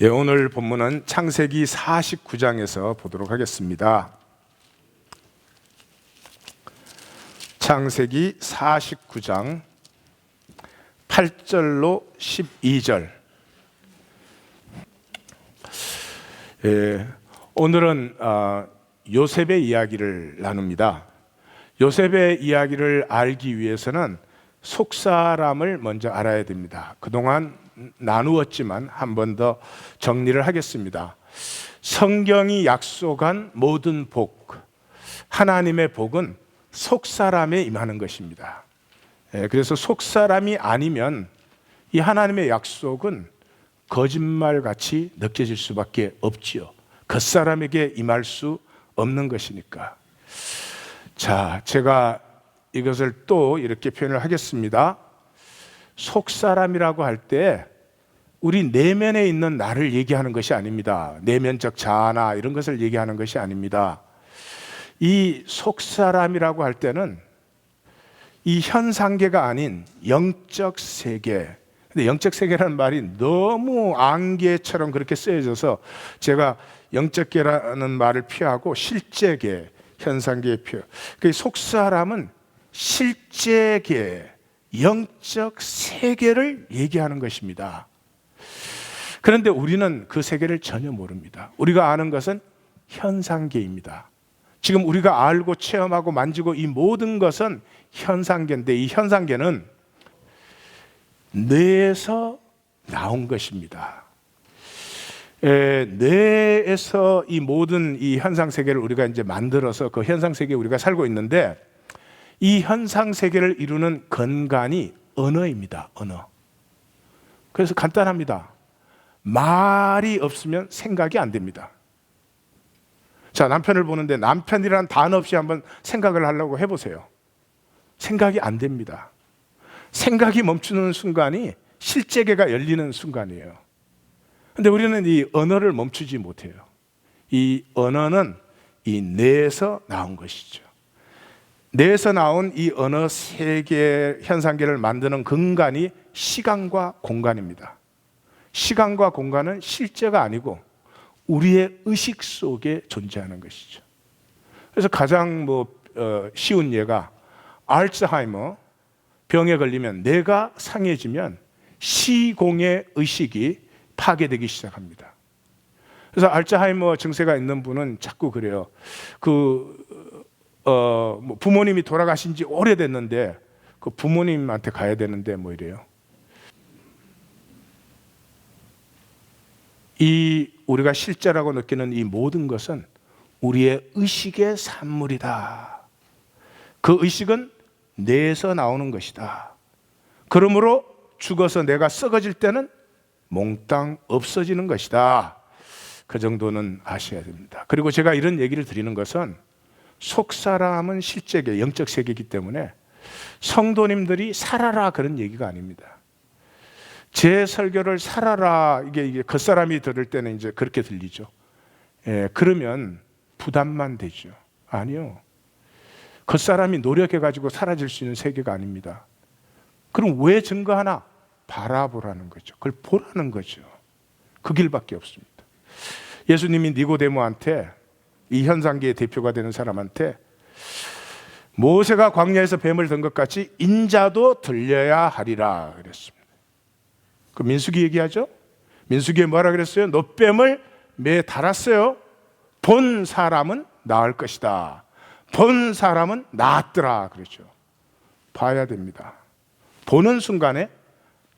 오늘 본문은 창세기 49장에서 보도록 하겠습니다. 창세기 49장 8절로 12절. 오늘은 요셉의 이야기를 나눕니다. 요셉의 이야기를 알기 위해서는 속사람을 먼저 알아야 됩니다. 그동안 나누었지만 한 번 더 정리를 하겠습니다. 성경이 약속한 모든 복, 하나님의 복은 속사람에 임하는 것입니다. 그래서 속사람이 아니면 이 하나님의 약속은 거짓말같이 느껴질 수밖에 없지요. 겉사람에게 임할 수 없는 것이니까. 자, 제가 이것을 또 이렇게 표현을 하겠습니다. 속사람이라고 할 때 우리 내면에 있는 나를 얘기하는 것이 아닙니다. 내면적 자아나 이런 것을 얘기하는 것이 아닙니다. 이 속사람이라고 할 때는 이 현상계가 아닌 영적 세계. 근데 영적 세계라는 말이 너무 안개처럼 그렇게 쓰여져서 제가 영적계라는 말을 피하고 실제계, 현상계에 피해. 그 속사람은 실제계, 영적 세계를 얘기하는 것입니다. 그런데 우리는 그 세계를 전혀 모릅니다. 우리가 아는 것은 현상계입니다. 지금 우리가 알고 체험하고 만지고 이 모든 것은 현상계인데 이 현상계는 뇌에서 나온 것입니다. 뇌에서 이 모든 이 현상세계를 우리가 이제 만들어서 그 현상세계에 우리가 살고 있는데 이 현상세계를 이루는 근간이 언어입니다. 언어. 그래서 간단합니다. 말이 없으면 생각이 안 됩니다. 자, 남편을 보는데 남편이라는 단어 없이 한번 생각을 하려고 해보세요. 생각이 안 됩니다. 생각이 멈추는 순간이 실제계가 열리는 순간이에요. 근데 우리는 이 언어를 멈추지 못해요. 이 언어는 이 뇌에서 나온 것이죠. 뇌에서 나온 이 언어 세계, 현상계를 만드는 근간이 시간과 공간입니다. 시간과 공간은 실제가 아니고 우리의 의식 속에 존재하는 것이죠. 그래서 가장 쉬운 예가 알츠하이머 병에 걸리면 뇌가 상해지면 시공의 의식이 파괴되기 시작합니다. 그래서 알츠하이머 증세가 있는 분은 자꾸 그래요. 부모님이 돌아가신 지 오래됐는데 그 부모님한테 가야 되는데 이래요. 이 우리가 실제라고 느끼는 이 모든 것은 우리의 의식의 산물이다. 그 의식은 뇌에서 나오는 것이다. 그러므로 죽어서 내가 썩어질 때는 몽땅 없어지는 것이다. 그 정도는 아셔야 됩니다. 그리고 제가 이런 얘기를 드리는 것은 속사람은 실제계, 영적 세계이기 때문에 성도님들이 살아라 그런 얘기가 아닙니다. 제 설교를 살아라, 이게 겉사람이 들을 때는 이제 그렇게 들리죠. 그러면 부담만 되죠. 아니요. 겉사람이 노력해가지고 사라질 수 있는 세계가 아닙니다. 그럼 왜 증거하나? 바라보라는 거죠. 그걸 보라는 거죠. 그 길밖에 없습니다. 예수님이 니고데모한테, 이 현상계의 대표가 되는 사람한테 모세가 광야에서 뱀을 든 것 같이 인자도 들려야 하리라 그랬습니다. 그 민수기 얘기하죠? 민수기에 뭐라 그랬어요? 노뱀을 매에 달았어요. 본 사람은 나을 것이다. 본 사람은 나았더라 그랬죠. 봐야 됩니다. 보는 순간에,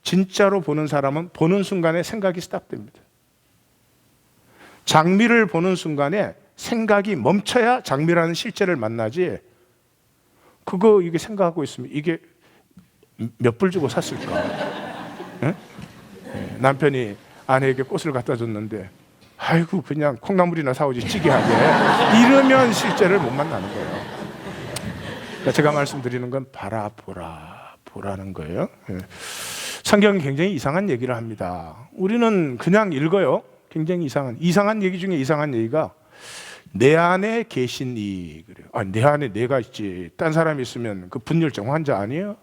진짜로 보는 사람은 보는 순간에 생각이 스탑됩니다. 장미를 보는 순간에 생각이 멈춰야 장미라는 실제를 만나지. 이게 생각하고 있으면 이게 몇 불 주고 샀을까? 네? 남편이 아내에게 꽃을 갖다 줬는데 아이고 그냥 콩나물이나 사오지 찌개하게 이러면 실제를 못 만나는 거예요. 그러니까 제가 말씀드리는 건 보라는 거예요. 성경은 굉장히 이상한 얘기를 합니다. 우리는 그냥 읽어요. 굉장히 이상한 얘기 중에 이상한 얘기가 내 안에 계신 이 그래요. 내 안에 내가 있지. 딴 사람이 있으면 그 분열증 환자 아니에요?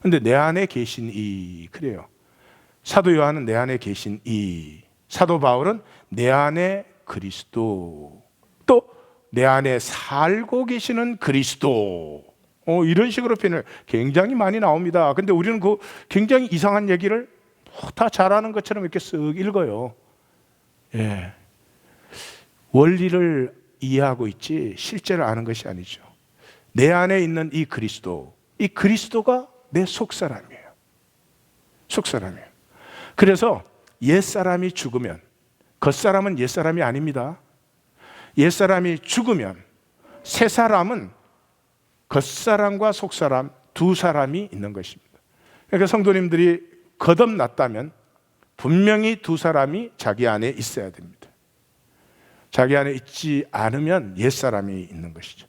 근데 내 안에 계신 이 그래요. 사도 요한은 내 안에 계신 이 사도 바울은 내 안에 그리스도, 또 내 안에 살고 계시는 그리스도, 이런 식으로 표현을 굉장히 많이 나옵니다. 근데 우리는 그 굉장히 이상한 얘기를 다 잘하는 것처럼 이렇게 쓱 읽어요. 예. 원리를 이해하고 있지 실제를 아는 것이 아니죠. 내 안에 있는 이 그리스도, 이 그리스도가 내 속사람이에요. 속사람이에요. 그래서 옛사람이 죽으면, 겉사람은 옛사람이 아닙니다. 옛사람이 죽으면 새 사람은 겉사람과 속사람 두 사람이 있는 것입니다. 그러니까 성도님들이 거듭났다면 분명히 두 사람이 자기 안에 있어야 됩니다. 자기 안에 있지 않으면 옛사람이 있는 것이죠.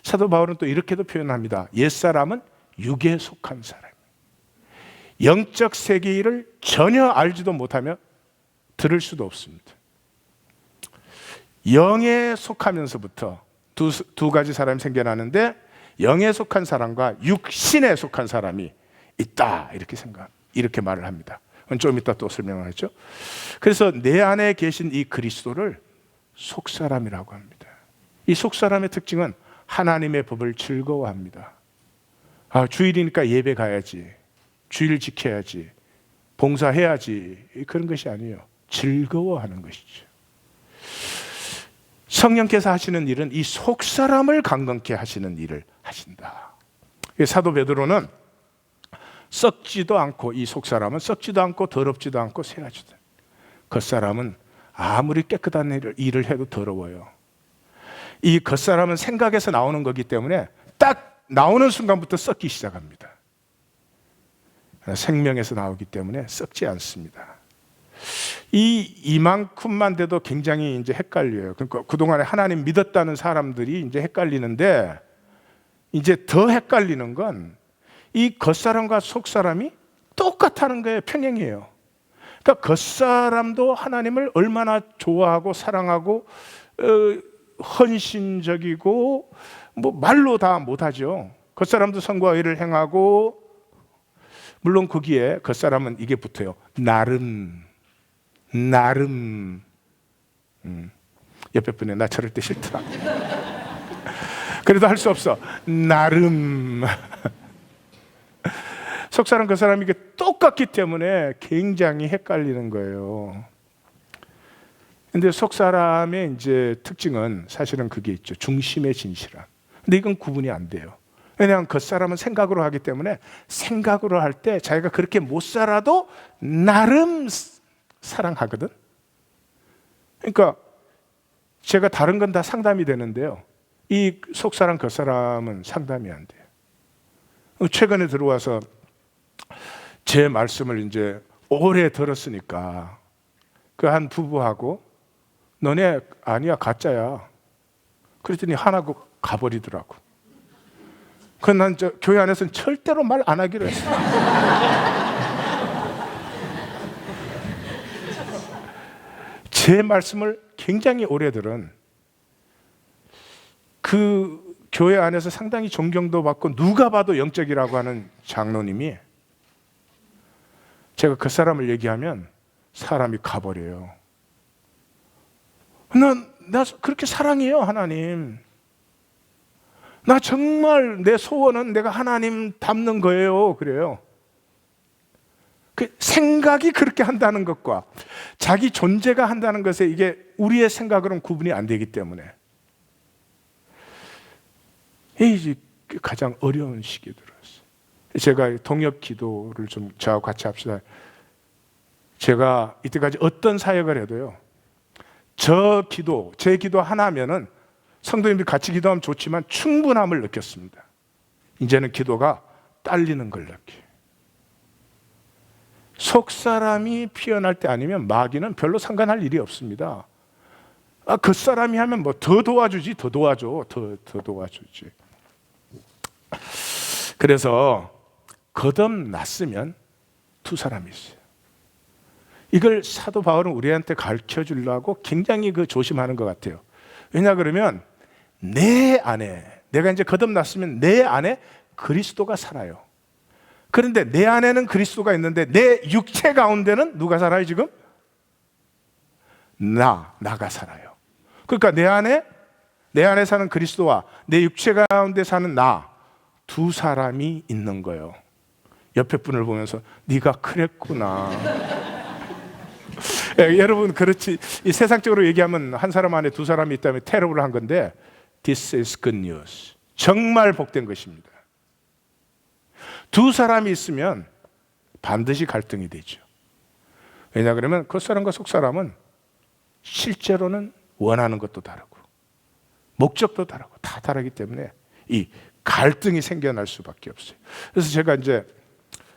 사도 바울은 또 이렇게도 표현합니다. 옛사람은 육에 속한 사람, 영적 세계를 전혀 알지도 못하며 들을 수도 없습니다. 영에 속하면서부터 두 가지 사람이 생겨나는데, 영에 속한 사람과 육신에 속한 사람이 있다, 이렇게 말을 합니다. 좀 이따 또 설명을 하죠. 그래서 내 안에 계신 이 그리스도를 속사람이라고 합니다. 이 속사람의 특징은 하나님의 법을 즐거워합니다. 주일이니까 예배 가야지, 주일 지켜야지, 봉사해야지, 그런 것이 아니에요. 즐거워하는 것이죠. 성령께서 하시는 일은 이 속사람을 강건케 하시는 일을 하신다. 사도 베드로는 썩지도 않고, 이 속사람은 썩지도 않고 더럽지도 않고 새하지도, 겉사람은 아무리 깨끗한 일을 해도 더러워요. 이 겉사람은 생각에서 나오는 거기 때문에 딱 나오는 순간부터 썩기 시작합니다. 생명에서 나오기 때문에 썩지 않습니다. 이만큼만 돼도 굉장히 이제 헷갈려요. 그러니까 그동안에 하나님 믿었다는 사람들이 이제 헷갈리는데, 이제 더 헷갈리는 건 이 겉사람과 속사람이 똑같다는 거예요. 평행이에요. 그러니까 겉사람도 하나님을 얼마나 좋아하고 사랑하고 헌신적이고 말로 다 못하죠. 겉사람도 선과 의를 행하고, 물론 거기에 겉사람은 이게 붙어요. 나름. 옆에 분에 나 저럴 때 싫더라. 그래도 할 수 없어. 나름. 속사람 겉사람 이게 똑같기 때문에 굉장히 헷갈리는 거예요. 근데 속사람의 이제 특징은 사실은 그게 있죠. 중심의 진실함. 근데 이건 구분이 안 돼요. 왜냐하면 겉사람은 생각으로 하기 때문에 생각으로 할 때 자기가 그렇게 못 살아도 나름 사랑하거든. 그러니까 제가 다른 건 다 상담이 되는데요, 이 속사람 겉사람은 상담이 안 돼요. 최근에 들어와서 제 말씀을 이제 오래 들었으니까 그 한 부부하고, 너네 아니야 가짜야, 그랬더니 화나고 가버리더라고. 그건 난 교회 안에서는 절대로 말 안 하기로 했어. 제 말씀을 굉장히 오래 들은 그 교회 안에서 상당히 존경도 받고 누가 봐도 영적이라고 하는 장로님이, 제가 그 사람을 얘기하면 사람이 가버려요. 나 그렇게 사랑해요, 하나님. 나 정말 내 소원은 내가 하나님 닮는 거예요. 그래요. 그 생각이 그렇게 한다는 것과 자기 존재가 한다는 것에 이게 우리의 생각으로는 구분이 안 되기 때문에 이게 가장 어려운 시기에 들었어요. 제가 동역 기도를 좀 저하고 같이 합시다. 제가 이때까지 어떤 사역을 해도요, 제 기도 하나면은 성도님들이 같이 기도하면 좋지만 충분함을 느꼈습니다. 이제는 기도가 딸리는 걸 느껴요. 속사람이 피어날 때 아니면 마귀는 별로 상관할 일이 없습니다. 겉사람이 하면 더 도와주지, 더 도와줘, 더 도와주지. 그래서 거듭났으면 두 사람이 있어요. 이걸 사도 바울은 우리한테 가르쳐 주려고 굉장히 조심하는 것 같아요. 왜냐 그러면 내 안에, 내가 이제 거듭났으면 내 안에 그리스도가 살아요. 그런데 내 안에는 그리스도가 있는데 내 육체 가운데는 누가 살아요 지금? 나가 살아요. 그러니까 내 안에 사는 그리스도와 내 육체 가운데 사는 나, 두 사람이 있는 거예요. 옆에 분을 보면서 네가 그랬구나. 여러분, 그렇지, 이 세상적으로 얘기하면 한 사람 안에 두 사람이 있다면 테러블한 건데, This is good news. 정말 복된 것입니다. 두 사람이 있으면 반드시 갈등이 되죠. 왜냐 그러면 겉사람과 속사람은 실제로는 원하는 것도 다르고 목적도 다르고 다 다르기 때문에 이 갈등이 생겨날 수밖에 없어요. 그래서 제가 이제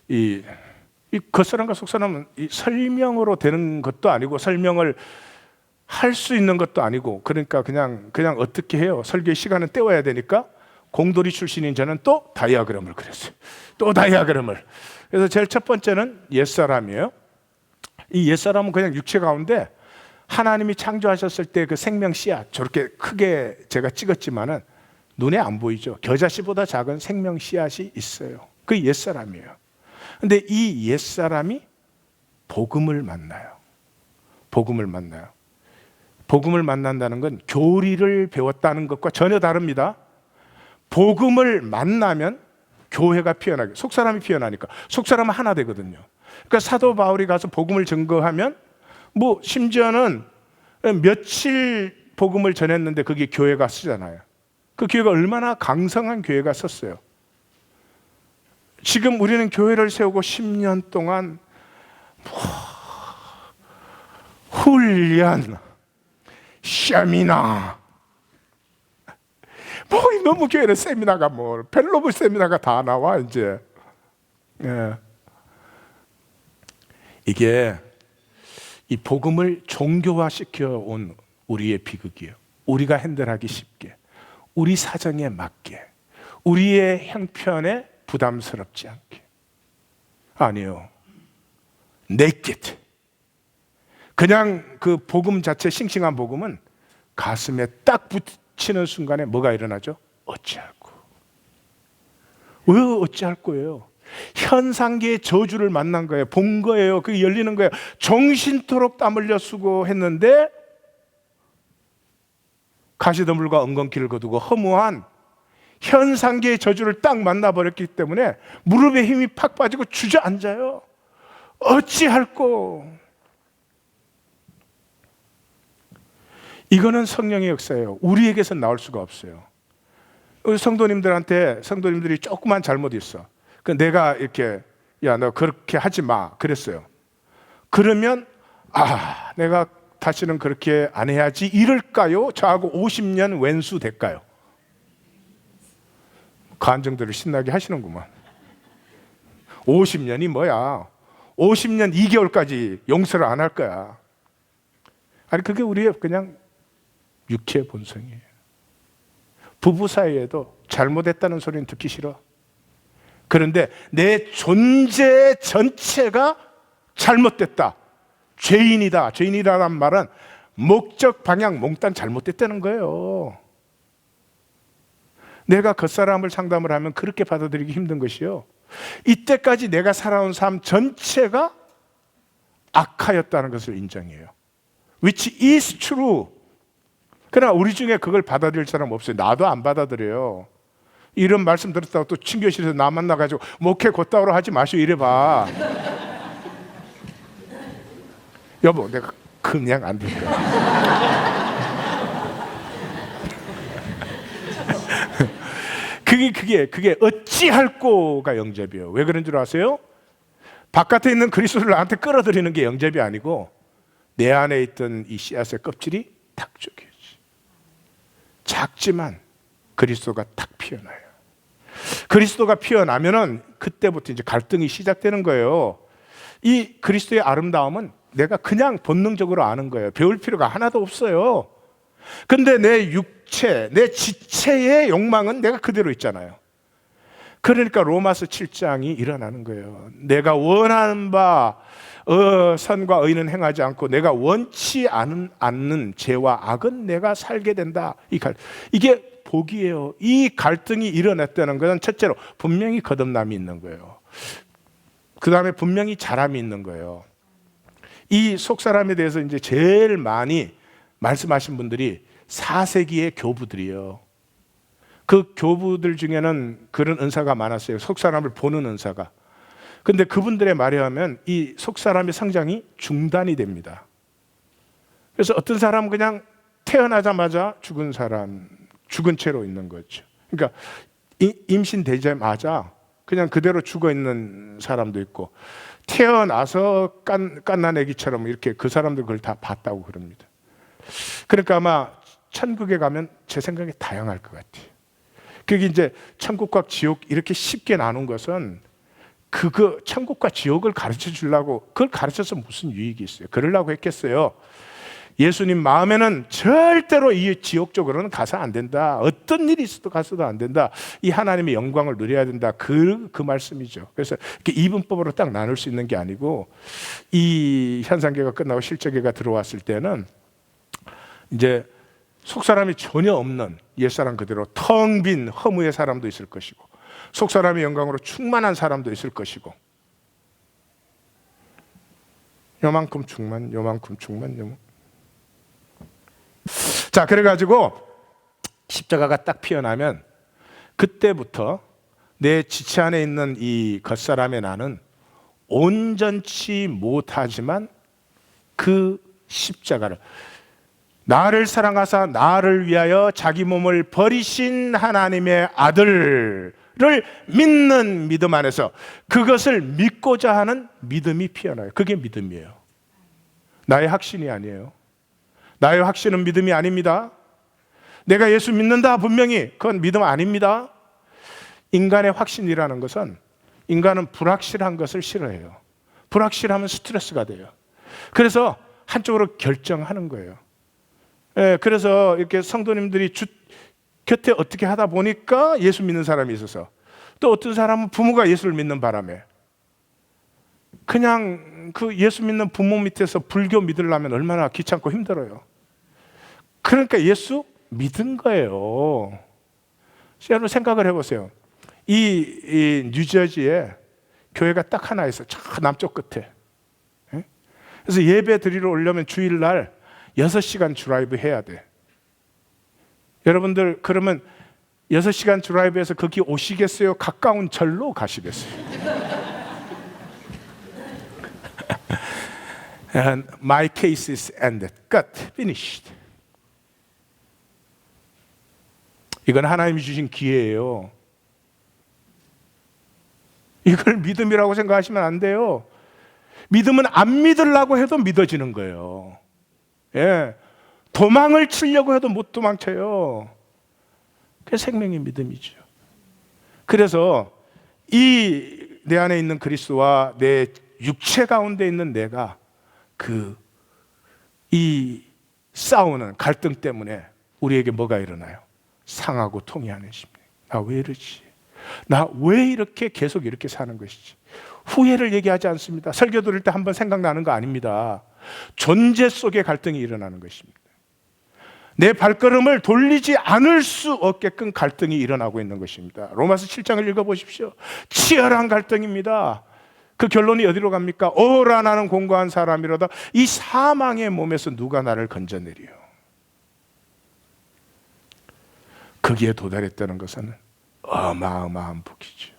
이 겉사람과 속사람은 이 설명으로 되는 것도 아니고 설명을 할 수 있는 것도 아니고, 그러니까 그냥 어떻게 해요? 설교의 시간은 때워야 되니까 공돌이 출신인 저는 또 다이아그램을 그렸어요. 또 다이아그램을. 그래서 제일 첫 번째는 옛사람이에요. 이 옛사람은 그냥 육체 가운데 하나님이 창조하셨을 때 그 생명 씨앗, 저렇게 크게 제가 찍었지만은 눈에 안 보이죠. 겨자씨보다 작은 생명 씨앗이 있어요. 그 옛사람이에요. 근데 이 옛사람이 복음을 만나요. 복음을 만나요. 복음을 만난다는 건 교리를 배웠다는 것과 전혀 다릅니다. 복음을 만나면 교회가 피어나게, 속사람이 피어나니까 속사람은 하나 되거든요. 그러니까 사도 바울이 가서 복음을 증거하면 뭐 심지어는 며칠 복음을 전했는데 그게 교회가 쓰잖아요. 그 교회가 얼마나 강성한 교회가 썼어요. 지금 우리는 교회를 세우고 10년 동안 훈련, 세미나, 너무 교회는 세미나가 벨로브 세미나가 다 나와 이제. 이게 이 복음을 종교화 시켜온 우리의 비극이에요. 우리가 핸들하기 쉽게, 우리 사정에 맞게, 우리의 형편에 부담스럽지 않게. 아니요, naked. 그냥 그 복음 자체, 싱싱한 복음은 가슴에 딱 붙이는 순간에 뭐가 일어나죠? 어찌할꼬. 왜 어찌할 거예요? 현상계의 저주를 만난 거예요. 본 거예요. 그게 열리는 거예요. 정신토록 땀 흘려 수고했는데 가시덤불과 엉겅퀴를 거두고 허무한 현상계의 저주를 딱 만나버렸기 때문에 무릎에 힘이 팍 빠지고 주저앉아요. 어찌할꼬. 이거는 성령의 역사예요. 우리에게선 나올 수가 없어요. 우리 성도님들이 조그만 잘못이 있어. 내가 이렇게, 야, 너 그렇게 하지 마 그랬어요. 그러면 내가 다시는 그렇게 안 해야지 이럴까요? 저하고 50년 왼수 될까요? 간증들을 신나게 하시는구만. 50년이 뭐야? 50년 2개월까지 용서를 안 할 거야. 아니, 그게 우리의 그냥 육체의 본성이에요. 부부 사이에도 잘못했다는 소리는 듣기 싫어. 그런데 내 존재 전체가 잘못됐다, 죄인이다. 죄인이라는 말은 목적 방향 몽땅 잘못됐다는 거예요. 내가 겉사람을 상담을 하면 그렇게 받아들이기 힘든 것이요, 이때까지 내가 살아온 삶 전체가 악하였다는 것을 인정해요. Which is true. 그러나 우리 중에 그걸 받아들일 사람 없어요. 나도 안 받아들여요. 이런 말씀 들었다고 또 친교실에서 나 만나가지고 목회 곧다우로 하지 마시오 이래봐. 여보, 내가 그냥 안 될 거야. 그게 어찌할꼬가 영접이에요. 왜 그런 줄 아세요? 바깥에 있는 그리스도를 나한테 끌어들이는 게 영접이 아니고 내 안에 있던 이 씨앗의 껍질이 탁 쪼개지. 작지만 그리스도가 탁 피어나요. 그리스도가 피어나면은 그때부터 이제 갈등이 시작되는 거예요. 이 그리스도의 아름다움은 내가 그냥 본능적으로 아는 거예요. 배울 필요가 하나도 없어요. 근데 내 육체, 내 지체의 욕망은 내가 그대로 있잖아요. 그러니까 로마서 7장이 일어나는 거예요. 내가 원하는 바 선과 의는 행하지 않고 내가 원치 않는 죄와 악은 내가 살게 된다. 이게 복이에요. 이 갈등이 일어났다는 것은 첫째로 분명히 거듭남이 있는 거예요. 그 다음에 분명히 자람이 있는 거예요. 이 속사람에 대해서 이제 제일 많이 말씀하신 분들이 4세기의 교부들이에요. 그 교부들 중에는 그런 은사가 많았어요. 속사람을 보는 은사가. 근데 그분들의 말에 하면 이 속사람의 성장이 중단이 됩니다. 그래서 어떤 사람은 그냥 태어나자마자 죽은 사람, 죽은 채로 있는 거죠. 그러니까 임신되자마자 그냥 그대로 죽어 있는 사람도 있고, 태어나서 깐난 애기처럼 이렇게 그 사람들 그걸 다 봤다고 그럽니다. 그러니까 아마 천국에 가면 제 생각에 다양할 것 같아요. 그게 이제 천국과 지옥 이렇게 쉽게 나눈 것은 그거 천국과 지옥을 가르쳐 주려고, 그걸 가르쳐서 무슨 유익이 있어요? 그러려고 했겠어요? 예수님 마음에는 절대로 이 지옥 쪽으로는 가서 안 된다. 어떤 일이 있어도 가서도 안 된다. 이 하나님의 영광을 누려야 된다. 그 말씀이죠. 그래서 이렇게 이분법으로 딱 나눌 수 있는 게 아니고, 이 현상계가 끝나고 실제계가 들어왔을 때는 이제 속사람이 전혀 없는 옛사람 그대로 텅 빈 허무의 사람도 있을 것이고, 속사람의 영광으로 충만한 사람도 있을 것이고, 요만큼 충만, 요만큼 충만, 요만큼. 자, 그래가지고 십자가가 딱 피어나면 그때부터 내 지체 안에 있는 이 겉사람의 나는 온전치 못하지만 그 십자가를, 나를 사랑하사 나를 위하여 자기 몸을 버리신 하나님의 아들을 믿는 믿음 안에서 그것을 믿고자 하는 믿음이 피어나요. 그게 믿음이에요. 나의 확신이 아니에요. 나의 확신은 믿음이 아닙니다. 내가 예수 믿는다, 분명히 그건 믿음 아닙니다. 인간의 확신이라는 것은, 인간은 불확실한 것을 싫어해요. 불확실하면 스트레스가 돼요. 그래서 한쪽으로 결정하는 거예요. 그래서 이렇게 성도님들이 곁에 어떻게 하다 보니까 예수 믿는 사람이 있어서, 또 어떤 사람은 부모가 예수를 믿는 바람에 그냥 그 예수 믿는 부모 밑에서 불교 믿으려면 얼마나 귀찮고 힘들어요. 그러니까 예수 믿은 거예요. 여러분 생각을 해보세요. 이 뉴저지에 교회가 딱 하나 있어. 저 남쪽 끝에. 그래서 예배 드리러 오려면 주일날 6시간 드라이브 해야 돼. 여러분들 그러면 6시간 드라이브해서 거기 오시겠어요? 가까운 절로 가시겠어요? And my case is ended. Cut. Finished. 이건 하나님이 주신 기회예요. 이걸 믿음이라고 생각하시면 안 돼요. 믿음은 안 믿으려고 해도 믿어지는 거예요. 예, 도망을 치려고 해도 못 도망쳐요. 그게 생명의 믿음이죠. 그래서 이 내 안에 있는 그리스도와 내 육체 가운데 있는 내가 이 싸우는 갈등 때문에 우리에게 뭐가 일어나요? 상하고 통해하는 심리. 나 왜 이러지? 나 왜 이렇게 계속 이렇게 사는 것이지? 후회를 얘기하지 않습니다. 설교 들을 때 한번 생각나는 거 아닙니다. 존재 속에 갈등이 일어나는 것입니다. 내 발걸음을 돌리지 않을 수 없게끔 갈등이 일어나고 있는 것입니다. 로마서 7장을 읽어보십시오. 치열한 갈등입니다. 그 결론이 어디로 갑니까? 오라 나는 공고한 사람이로다. 이 사망의 몸에서 누가 나를 건져내리요? 거기에 도달했다는 것은 어마어마한 복이죠.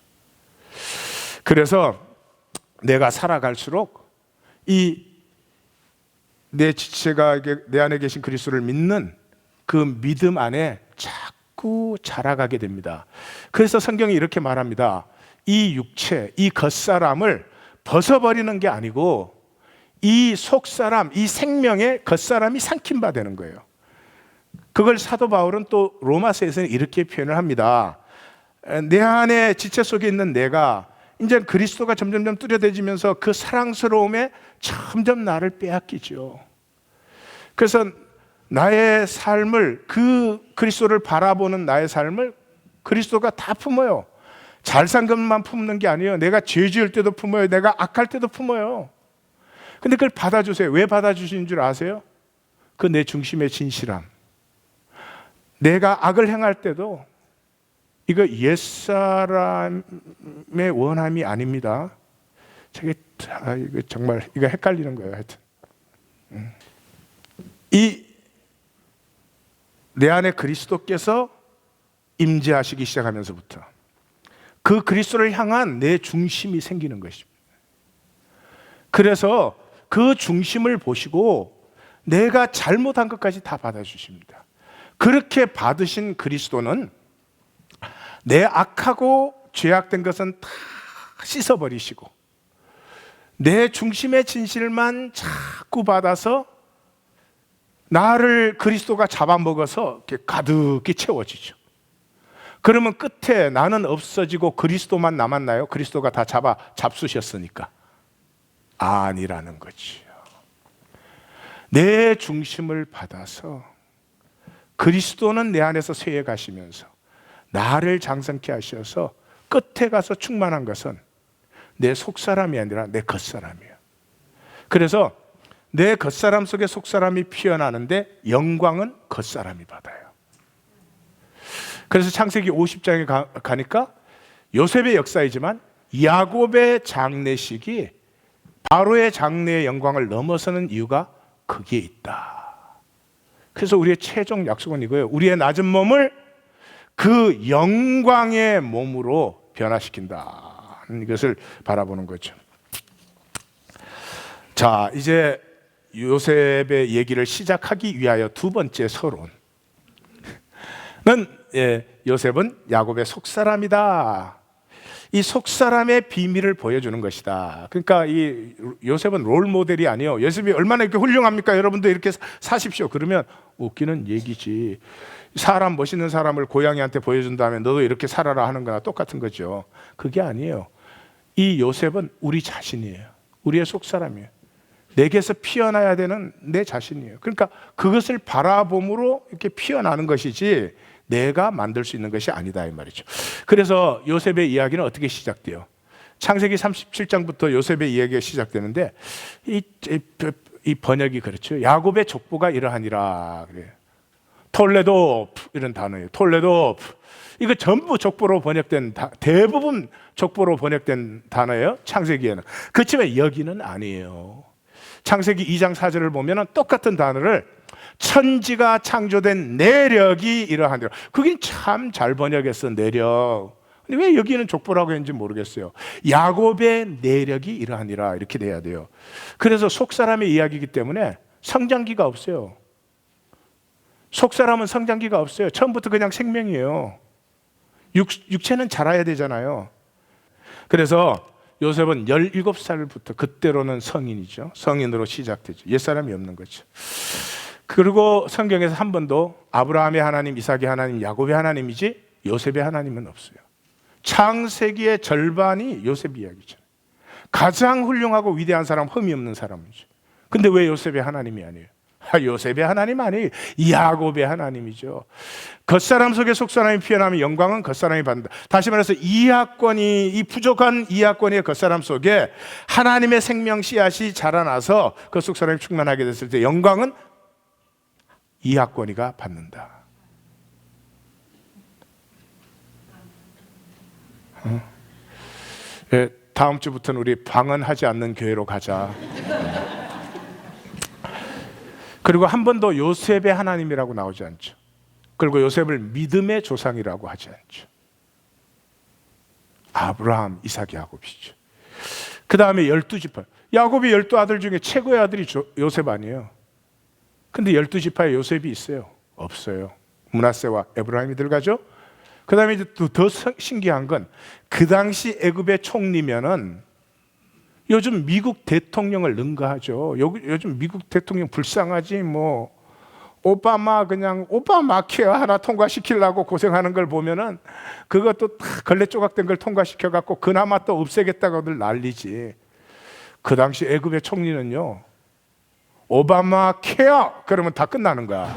그래서 내가 살아갈수록 이 내 지체가 내 안에 계신 그리스도를 믿는 그 믿음 안에 자꾸 자라가게 됩니다. 그래서 성경이 이렇게 말합니다. 이 육체, 이 겉사람을 벗어버리는 게 아니고 이 속사람, 이 생명의 겉사람이 삼킨 바 되는 거예요. 그걸 사도 바울은 또 로마서에서는 이렇게 표현을 합니다. 내 안에 지체 속에 있는 내가 이제 그리스도가 점점점 뚜렷해지면서 그 사랑스러움에 점점 나를 빼앗기죠. 그래서 나의 삶을, 그 그리스도를 바라보는 나의 삶을 그리스도가 다 품어요. 잘 산 것만 품는 게 아니에요. 내가 죄 지을 때도 품어요. 내가 악할 때도 품어요. 근데 그걸 받아주세요. 왜 받아주시는 줄 아세요? 그 내 중심의 진실함. 내가 악을 행할 때도 이거 옛사람의 원함이 아닙니다. 이거 정말 이거 헷갈리는 거예요. 하여튼 이 내 안에 그리스도께서 임재하시기 시작하면서부터 그 그리스도를 향한 내 중심이 생기는 것입니다. 그래서 그 중심을 보시고 내가 잘못한 것까지 다 받아주십니다. 그렇게 받으신 그리스도는 내 악하고 죄악된 것은 다 씻어버리시고 내 중심의 진실만 자꾸 받아서 나를 그리스도가 잡아먹어서 이렇게 가득히 채워지죠. 그러면 끝에 나는 없어지고 그리스도만 남았나요? 그리스도가 다 잡수셨으니까. 아니라는 거지요. 내 중심을 받아서 그리스도는 내 안에서 쇠해 가시면서 나를 장성케 하셔서 끝에 가서 충만한 것은 내 속사람이 아니라 내 겉사람이에요. 그래서 내 겉사람 속에 속사람이 피어나는데 영광은 겉사람이 받아요. 그래서 창세기 50장에 가니까 요셉의 역사이지만 야곱의 장례식이 바로의 장례의 영광을 넘어서는 이유가 거기에 있다. 그래서 우리의 최종 약속은 이거예요. 우리의 낮은 몸을 그 영광의 몸으로 변화시킨다. 이것을 바라보는 거죠. 자, 이제 요셉의 얘기를 시작하기 위하여 두 번째 서론은 요셉은 야곱의 속사람이다. 이 속사람의 비밀을 보여주는 것이다. 그러니까 이 요셉은 롤 모델이 아니에요. 요셉이 얼마나 이렇게 훌륭합니까? 여러분도 이렇게 사십시오. 그러면 웃기는 얘기지. 사람, 멋있는 사람을 고양이한테 보여준 다음에 너도 이렇게 살아라 하는 거나 똑같은 거죠. 그게 아니에요. 이 요셉은 우리 자신이에요. 우리의 속사람이에요. 내게서 피어나야 되는 내 자신이에요. 그러니까 그것을 바라봄으로 이렇게 피어나는 것이지 내가 만들 수 있는 것이 아니다 이 말이죠. 그래서 요셉의 이야기는 어떻게 시작돼요? 창세기 37장부터 요셉의 이야기가 시작되는데 이 번역이 그렇죠. 야곱의 족보가 이러하니라 그래요. 톨레도 이런 단어예요. 톨레도 이거 전부 족보로 번역된 대부분 족보로 번역된 단어예요. 창세기에는. 그렇지만 여기는 아니에요. 창세기 2장 4절을 보면 똑같은 단어를 천지가 창조된 내력이 이러하니라. 그긴 참 잘 번역했어. 내력. 근데 왜 여기는 족보라고 했는지 모르겠어요. 야곱의 내력이 이러하니라 이렇게 돼야 돼요. 그래서 속사람의 이야기이기 때문에 성장기가 없어요. 속사람은 성장기가 없어요. 처음부터 그냥 생명이에요. 육체는 자라야 되잖아요. 그래서 요셉은 17살부터 그때로는 성인이죠. 성인으로 시작되죠. 옛사람이 없는 거죠. 그리고 성경에서 한 번도 아브라함의 하나님, 이삭의 하나님, 야곱의 하나님이지 요셉의 하나님은 없어요. 창세기의 절반이 요셉 이야기죠. 가장 훌륭하고 위대한 사람, 흠이 없는 사람이죠. 근데 왜 요셉의 하나님이 아니에요? 요셉의 하나님 아니에요. 야곱의 하나님이죠. 겉사람 속에 속사람이 피어나면 영광은 겉사람이 받는다. 다시 말해서 이 부족한 이하권의 겉사람 속에 하나님의 생명 씨앗이 자라나서 그 속사람이 충만하게 됐을 때 영광은 이하권이가 받는다. 다음 주부터는 우리 방언하지 않는 교회로 가자. 그리고 한 번도 요셉의 하나님이라고 나오지 않죠. 그리고 요셉을 믿음의 조상이라고 하지 않죠. 아브라함, 이삭, 야곱이죠. 그 다음에 12지파. 야곱이 12아들 중에 최고의 아들이 요셉 아니에요. 근데 12지파에 요셉이 있어요? 없어요. 므낫세와 에브라임이 들어가죠. 그 다음에 이제 또 더 신기한 건 그 당시 애굽의 총리면은 요즘 미국 대통령을 능가하죠. 요즘 미국 대통령 불쌍하지 뭐 오바마 케어 하나 통과시키려고 고생하는 걸 보면은 그것도 다 걸레 조각된 걸 통과시켜 갖고 그나마 또 없애겠다고들 난리지. 그 당시 애굽의 총리는요. 오바마 케어 그러면 다 끝나는 거야.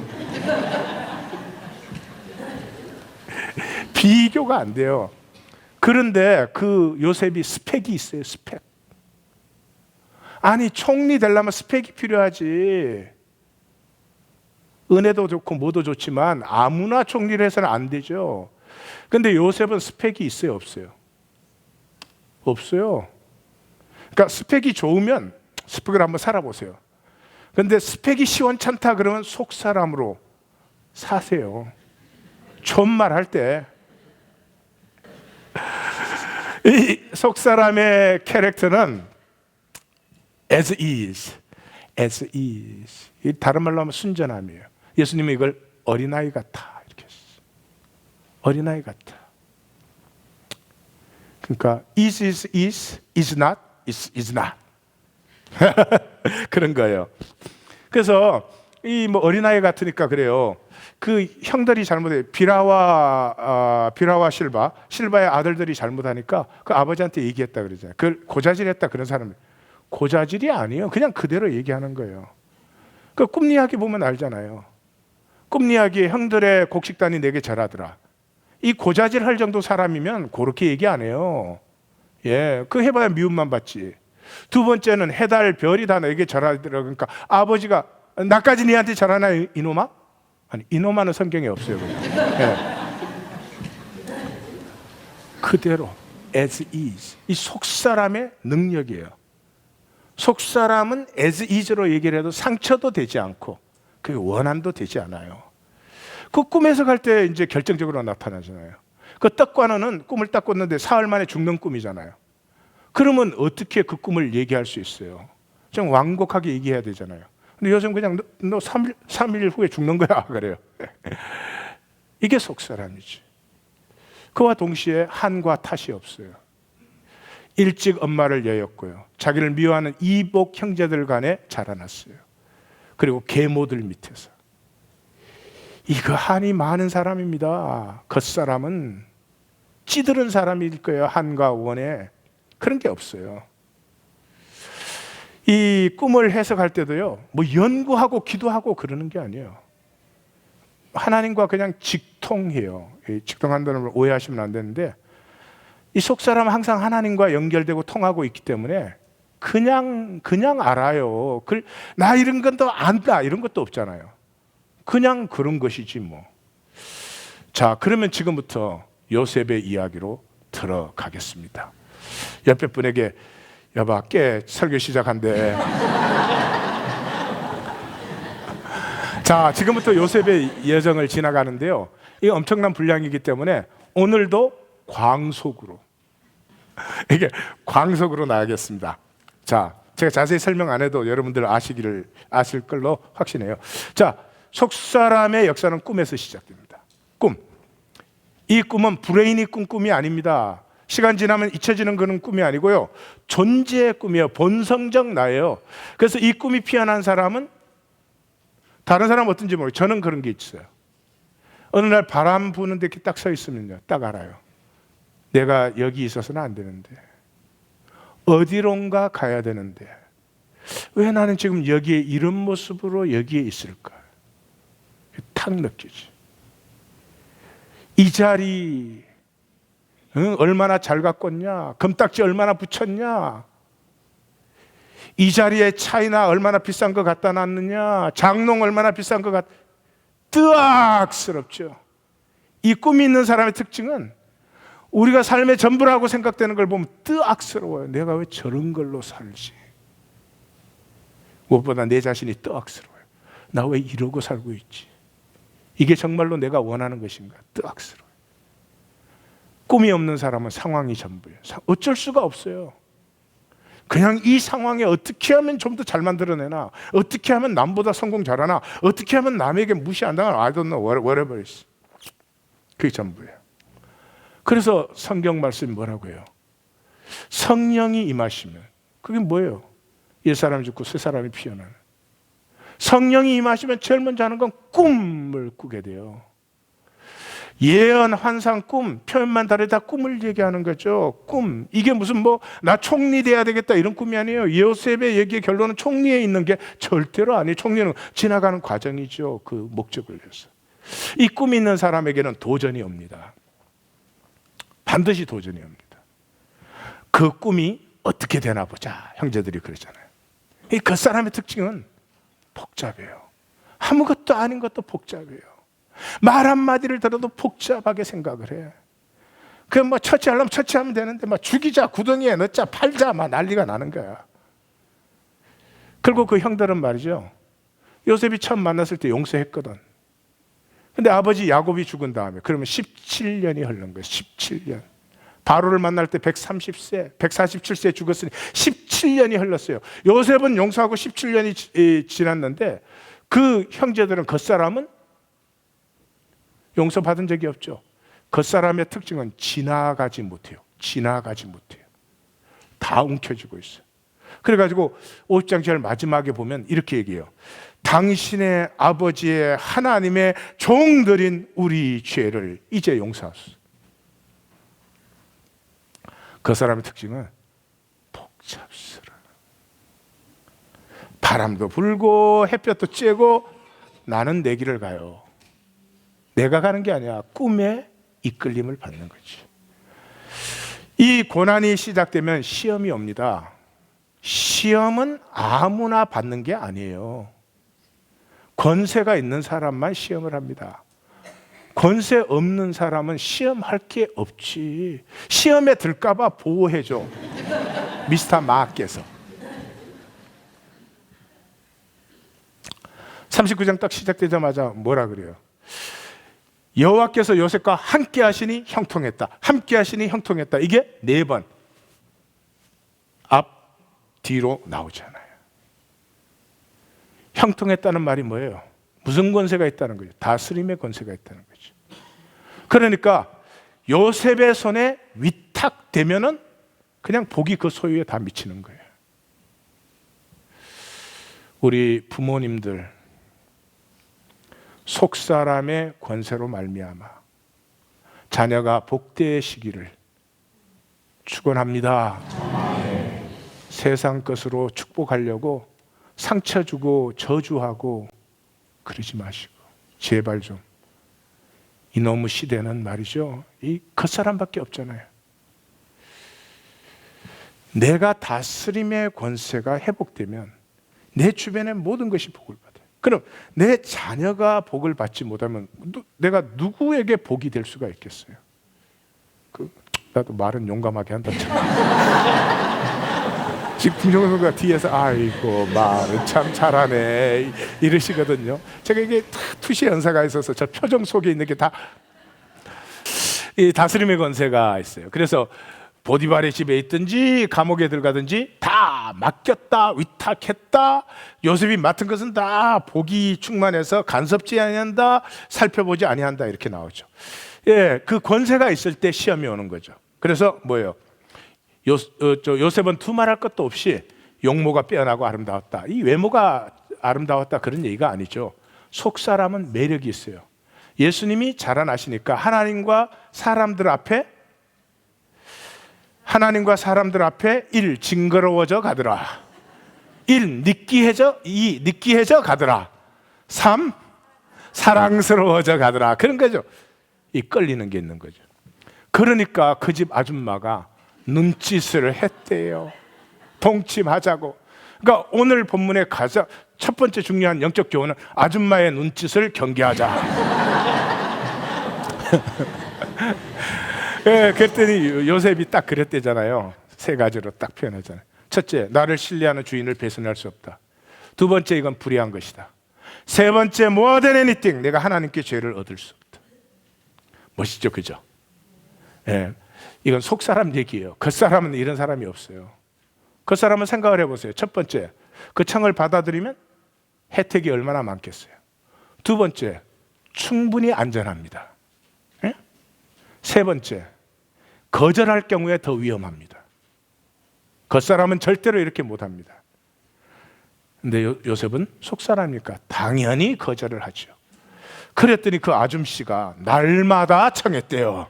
비교가 안 돼요. 그런데 그 요셉이 스펙이 있어요. 스펙. 아니 총리 되려면 스펙이 필요하지. 은혜도 좋고 뭐도 좋지만 아무나 총리를 해서는 안 되죠. 근데 요셉은 스펙이 있어요? 없어요? 없어요. 그러니까 스펙이 좋으면 스펙을 한번 살아보세요. 근데 스펙이 시원찮다 그러면 속 사람으로 사세요. 존말할 때 이 속 사람의 캐릭터는 as is, as is. 이 다른 말로 하면 순전함이에요. 예수님이 이걸 어린아이 같아 이렇게 했어요. 어린아이 같아. 그러니까 is, is not, is not. 그런 거예요. 그래서 이 뭐 어린아이 같으니까 그래요. 그 형들이 잘못해 비라와 실바의 아들들이 잘못하니까 그 아버지한테 얘기했다 그러잖아요. 그걸 고자질했다 그런 사람이 고자질이 아니에요. 그냥 그대로 얘기하는 거예요. 그 꿈 이야기 보면 알잖아요. 꿈 이야기에 형들의 곡식단이 내게 절하더라. 이 고자질할 정도 사람이면 그렇게 얘기 안 해요. 예, 그 해봐야 미움만 받지. 두 번째는 해달 별이 다 내게 절하더라. 그러니까 아버지가 나까지 니한테 절하나 이놈아? 아니 이놈아는 성경에 없어요. 예. 그대로 as is. 이 속사람의 능력이에요. 속사람은 as is로 얘기를 해도 상처도 되지 않고 그 원한도 되지 않아요. 그 꿈에서 갈 때 이제 결정적으로 나타나잖아요. 그 떡관원은 꿈을 딱 꿨는데 사흘 만에 죽는 꿈이잖아요. 그러면 어떻게 그 꿈을 얘기할 수 있어요? 좀 완곡하게 얘기해야 되잖아요. 근데 요즘 그냥 너 3일 후에 죽는 거야 그래요. 이게 속사람이지. 그와 동시에 한과 탓이 없어요. 일찍 엄마를 여였고요. 자기를 미워하는 이복 형제들 간에 자라났어요. 그리고 계모들 밑에서. 이거 한이 많은 사람입니다. 겉사람은 찌들은 사람일 거예요. 한과 원에. 그런 게 없어요. 이 꿈을 해석할 때도요, 뭐 연구하고 기도하고 그러는 게 아니에요. 하나님과 그냥 직통해요. 직통한다는 걸 오해하시면 안 되는데, 이 속사람은 항상 하나님과 연결되고 통하고 있기 때문에 그냥 알아요. 나 이런 건 더 안다 이런 것도 없잖아요. 그냥 그런 것이지 뭐. 자, 그러면 지금부터 요셉의 이야기로 들어가겠습니다. 옆에 분에게 여봐 깨 설교 시작한대. 자, 지금부터 요셉의 여정을 지나가는데요, 이 엄청난 분량이기 때문에 오늘도 광속으로 이게 광속으로 나가겠습니다. 자, 제가 자세히 설명 안 해도 여러분들 아실 걸로 확신해요. 자, 속사람의 역사는 꿈에서 시작됩니다. 꿈. 이 꿈은 브레인이 꾼 꿈이 아닙니다. 시간 지나면 잊혀지는 그런 꿈이 아니고요, 존재의 꿈이에요. 본성적 나예요. 그래서 이 꿈이 피어난 사람은 다른 사람 어떤지 모르겠어요. 저는 그런 게 있어요. 어느 날 바람 부는데 이렇게 딱 서 있으면요, 딱 알아요. 내가 여기 있어서는 안 되는데, 어디론가 가야 되는데 왜 나는 지금 여기에 이런 모습으로 여기에 있을까? 탁 느끼지. 이 자리 얼마나 잘 가꿨냐, 금딱지 얼마나 붙였냐, 이 자리에 차이나 얼마나 비싼 거 갖다 놨느냐, 장롱 얼마나 비싼 거 뜨악스럽죠. 이 꿈이 있는 사람의 특징은 우리가 삶의 전부라고 생각되는 걸 보면 뜨악스러워요. 내가 왜 저런 걸로 살지? 무엇보다 내 자신이 뜨악스러워요. 나 왜 이러고 살고 있지? 이게 정말로 내가 원하는 것인가? 뜨악스러워요. 꿈이 없는 사람은 상황이 전부예요. 어쩔 수가 없어요. 그냥 이 상황에 어떻게 하면 좀 더 잘 만들어내나, 어떻게 하면 남보다 성공 잘하나, 어떻게 하면 남에게 무시 안 당하나, I don't know, whatever it is. 그게 전부예요. 그래서 성경 말씀이 뭐라고 해요? 성령이 임하시면, 그게 뭐예요? 옛사람이 죽고 새사람이 피어나는. 성령이 임하시면 제일 먼저 하는 건 꿈을 꾸게 돼요. 예언, 환상, 꿈, 표현만 다르다 꿈을 얘기하는 거죠. 꿈. 이게 무슨 나 총리 돼야 되겠다 이런 꿈이 아니에요. 요셉의 얘기의 결론은 총리에 있는 게 절대로 아니에요. 총리는 지나가는 과정이죠. 그 목적을 위해서. 이 꿈이 있는 사람에게는 도전이 옵니다. 반드시 도전이 옵니다. 그 꿈이 어떻게 되나 보자. 형제들이 그러잖아요. 이 겉사람의 특징은 복잡해요. 아무것도 아닌 것도 복잡해요. 말 한마디를 들어도 복잡하게 생각을 해. 처치하려면 처치하면 되는데 죽이자, 구덩이에 넣자, 팔자, 난리가 나는 거야. 그리고 그 형들은 말이죠, 요셉이 처음 만났을 때 용서했거든. 근데 아버지 야곱이 죽은 다음에 그러면 17년이 흐른 거예요. 17년. 바로를 만날 때 130세, 147세에 죽었으니 17년이 흘렀어요. 요셉은 용서하고 17년이 지났는데 그 형제들은 겉사람은 용서받은 적이 없죠. 겉사람의 특징은 지나가지 못해요. 지나가지 못해요. 다 움켜쥐고 있어요. 그래가지고 50장 제일 마지막에 보면 이렇게 얘기해요. 당신의 아버지의 하나님의 종들인 우리 죄를 이제 용서하소서. 그 사람의 특징은 복잡스러워. 바람도 불고 햇볕도 쬐고 나는 내 길을 가요. 내가 가는 게 아니야. 꿈에 이끌림을 받는 거지. 이 고난이 시작되면 시험이 옵니다. 시험은 아무나 받는 게 아니에요. 권세가 있는 사람만 시험을 합니다. 권세 없는 사람은 시험할 게 없지. 시험에 들까 봐 보호해줘. 미스터 마께서 39장 딱 시작되자마자 뭐라 그래요? 여호와께서 요셉과 함께 하시니 형통했다. 함께 하시니 형통했다. 이게 4번 앞 뒤로 나오잖아요. 형통했다는 말이 뭐예요? 무슨 권세가 있다는 거죠? 다스림의 권세가 있다는 거죠. 그러니까 요셉의 손에 위탁되면은 그냥 복이 그 소유에 다 미치는 거예요. 우리 부모님들 속사람의 권세로 말미암아 자녀가 복되시기를 축원합니다. 네. 세상 것으로 축복하려고 상처 주고 저주하고 그러지 마시고 제발 좀. 이놈의 시대는 말이죠, 이 겉사람밖에 없잖아요. 내가 다스림의 권세가 회복되면 내 주변의 모든 것이 복을 받아요. 그럼 내 자녀가 복을 받지 못하면 내가 누구에게 복이 될 수가 있겠어요? 나도 말은 용감하게 한다. 지금 김종수가 뒤에서 아이고 말은 참 잘하네 이러시거든요. 제가 이게 투시 연사가 있어서 저 표정 속에 있는 게 다 이 다스림의 권세가 있어요. 그래서 보디발의 집에 있든지 감옥에 들어가든지 다 맡겼다, 위탁했다. 요셉이 맡은 것은 다 복이 충만해서 간섭지 아니한다, 살펴보지 아니한다 이렇게 나오죠. 예, 그 권세가 있을 때 시험이 오는 거죠. 그래서 뭐예요? 요셉은 두말할 것도 없이 용모가 빼어나고 아름다웠다. 이 외모가 아름다웠다 그런 얘기가 아니죠. 속사람은 매력이 있어요. 예수님이 자라나시니까 하나님과 사람들 앞에 1. 징그러워져 가더라. 1. 느끼해져 가더라. 3. 사랑스러워져 가더라. 그런 거죠. 이 끌리는 게 있는 거죠. 그러니까 그 집 아줌마가 눈짓을 했대요. 동침하자고. 그러니까 오늘 본문의 가장 첫 번째 중요한 영적 교훈은 아줌마의 눈짓을 경계하자. 예, 그랬더니 요셉이 딱 그랬대잖아요. 3가지로 딱 표현하잖아요. 첫째, 나를 신뢰하는 주인을 배신할 수 없다. 2번째, 이건 불의한 것이다. 3번째, more than anything, 내가 하나님께 죄를 얻을 수 없다. 멋있죠, 그죠? 예, 이건 속사람 얘기예요. 겉사람은 이런 사람이 없어요. 겉사람은 생각을 해보세요. 첫 번째, 그 청을 받아들이면 혜택이 얼마나 많겠어요. 2번째, 충분히 안전합니다. 예? 3번째, 거절할 경우에 더 위험합니다. 겉사람은 절대로 이렇게 못합니다. 근데 요셉은 속사람이니까 당연히 거절을 하죠. 그랬더니 그 아줌씨가 날마다 청했대요.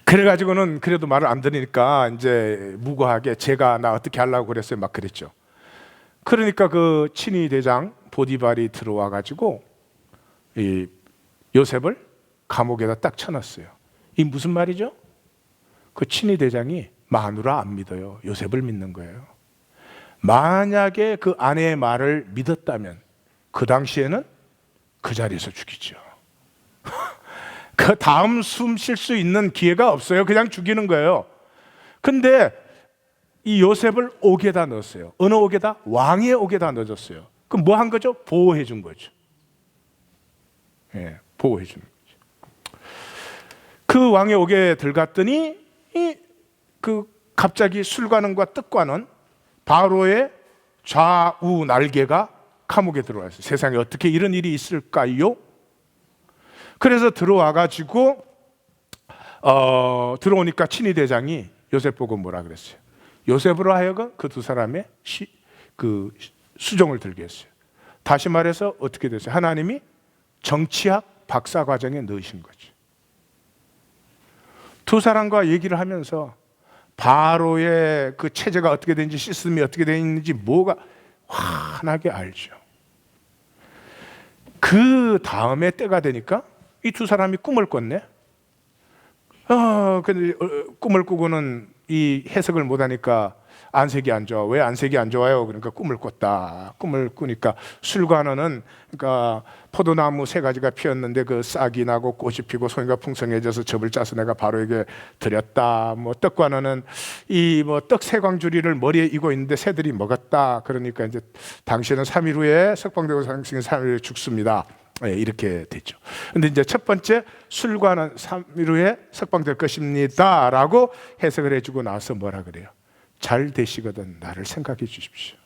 그래가지고는 그래도 말을 안 들으니까 이제 무고하게 제가 나 어떻게 하려고 그랬어요 막 그랬죠. 그러니까 그 친위 대장 보디발이 들어와 가지고 이 요셉을 감옥에다 딱 쳐놨어요. 이 무슨 말이죠? 그 친위 대장이 마누라 안 믿어요. 요셉을 믿는 거예요. 만약에 그 아내의 말을 믿었다면 그 당시에는 그 자리에서 죽이죠. 그 다음 숨 쉴 수 있는 기회가 없어요. 그냥 죽이는 거예요. 근데 이 요셉을 옥에다 넣었어요. 어느 옥에다? 왕의 옥에다 넣어줬어요. 그럼 뭐 한 거죠? 보호해 준 거죠. 예, 보호해 주는 거죠. 그 왕의 옥에 들어갔더니 갑자기 술관원과 떡관원 바로의 좌우 날개가 감옥에 들어왔어요. 세상에 어떻게 이런 일이 있을까요? 그래서 들어와가지고 들어오니까 친위 대장이 요셉 보고 뭐라 그랬어요? 요셉으로 하여금 그 두 사람의 수종을 들게 했어요. 다시 말해서 어떻게 됐어요? 하나님이 정치학 박사 과정에 넣으신 거죠. 두 사람과 얘기를 하면서 바로의 그 체제가 어떻게 되는지, 시스템이 어떻게 되는지 뭐가 환하게 알죠. 그 다음에 때가 되니까 이 두 사람이 꿈을 꿨네. 근데 꿈을 꾸고는 이 해석을 못하니까 안색이 안 좋아. 왜 안색이 안 좋아요? 그러니까 꿈을 꿨다. 꿈을 꾸니까 술관원은 그러니까 포도나무 3가지가 피었는데 그 싹이 나고 꽃이 피고 송이가 풍성해져서 즙을 짜서 내가 바로에게 드렸다. 뭐 떡관원은 이 뭐 떡 3광주리를 머리에 이고 있는데 새들이 먹었다. 그러니까 이제 당신은 3일 후에 석방되고 당신은 3일 후에 죽습니다. 네, 이렇게 됐죠. 근데 이제 첫 번째 술관은 3일 후에 석방될 것입니다라고 해석을 해주고 나서 뭐라 그래요? 잘 되시거든 나를 생각해 주십시오.